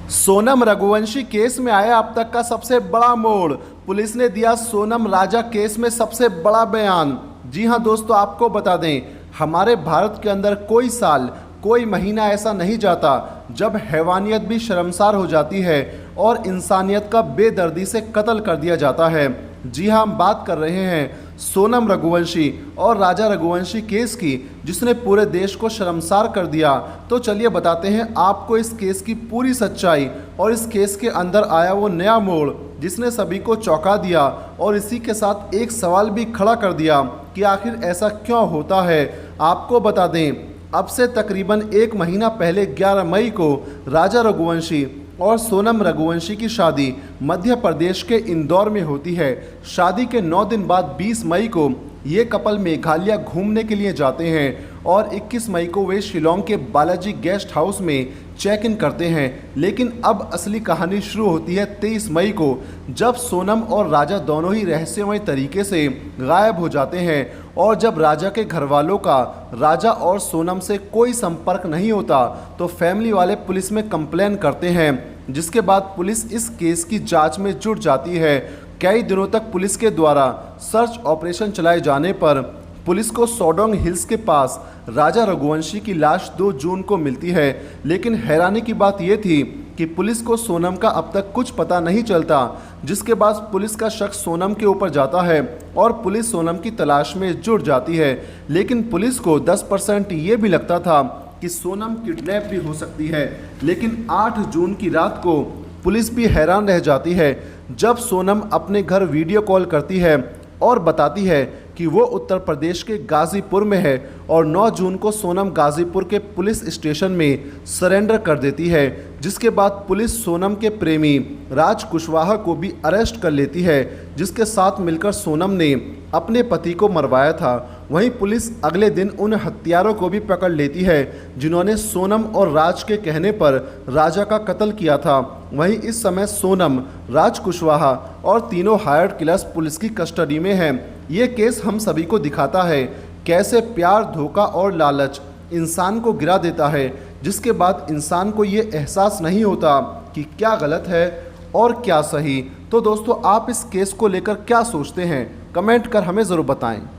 Sonam Raghuvanshi case में आया अब तक का सबसे बड़ा मोड़। पुलिस ने दिया सोनम राजा केस में सबसे बड़ा बयान। जी हां दोस्तों, आपको बता दें, हमारे भारत के अंदर कोई साल कोई महीना ऐसा नहीं जाता जब हैवानियत भी शर्मसार हो जाती है और इंसानियत का बेदर्दी से कत्ल कर दिया जाता है। जी हां, हम बात कर रहे हैं सोनम रघुवंशी और राजा रघुवंशी केस की, जिसने पूरे देश को शर्मसार कर दिया। तो चलिए बताते हैं आपको इस केस की पूरी सच्चाई और इस केस के अंदर आया वो नया मोड़ जिसने सभी को चौंका दिया और इसी के साथ एक सवाल भी खड़ा कर दिया कि आखिर ऐसा क्यों होता है। आपको बता दें, अब से तकरीबन एक महीना पहले 11 मई को राजा रघुवंशी और सोनम रघुवंशी की शादी मध्य प्रदेश के इंदौर में होती है। शादी के 9 दिन बाद 20 मई को ये कपल मेघालय घूमने के लिए जाते हैं और 21 मई को वे शिलोंग के बालाजी गेस्ट हाउस में चेक इन करते हैं। लेकिन अब असली कहानी शुरू होती है 23 मई को, जब सोनम और राजा दोनों ही रहस्यमय तरीके से गायब हो जाते हैं और जब राजा के घर वालों का राजा और सोनम से कोई संपर्क नहीं होता तो फैमिली वाले पुलिस में कंप्लेन करते हैं, जिसके बाद पुलिस इस केस की जांच में जुट जाती है। कई दिनों तक पुलिस के द्वारा सर्च ऑपरेशन चलाए जाने पर पुलिस को सोडोंग हिल्स के पास राजा रघुवंशी की लाश 2 जून को मिलती है। लेकिन हैरानी की बात यह थी कि पुलिस को सोनम का अब तक कुछ पता नहीं चलता, जिसके बाद पुलिस का शक सोनम के ऊपर जाता है और पुलिस सोनम की तलाश में जुट जाती है। लेकिन पुलिस को 10% ये भी लगता था कि सोनम किडनैप भी हो सकती है। लेकिन 8 जून की रात को पुलिस भी हैरान रह जाती है जब सोनम अपने घर वीडियो कॉल करती है और बताती है कि वो उत्तर प्रदेश के गाज़ीपुर में है और 9 जून को सोनम गाज़ीपुर के पुलिस स्टेशन में सरेंडर कर देती है। जिसके बाद पुलिस सोनम के प्रेमी राज कुशवाहा को भी अरेस्ट कर लेती है, जिसके साथ मिलकर सोनम ने अपने पति को मरवाया था। वहीं पुलिस अगले दिन उन हत्यारों को भी पकड़ लेती है जिन्होंने सोनम और राज के कहने पर राजा का कत्ल किया था। वहीं इस समय सोनम, राज कुशवाहा और तीनों हायर्ड किलर्स पुलिस की कस्टडी में हैं। ये केस हम सभी को दिखाता है कैसे प्यार, धोखा और लालच इंसान को गिरा देता है, जिसके बाद इंसान को ये एहसास नहीं होता कि क्या गलत है और क्या सही। तो दोस्तों, आप इस केस को लेकर क्या सोचते हैं, कमेंट कर हमें ज़रूर बताएं।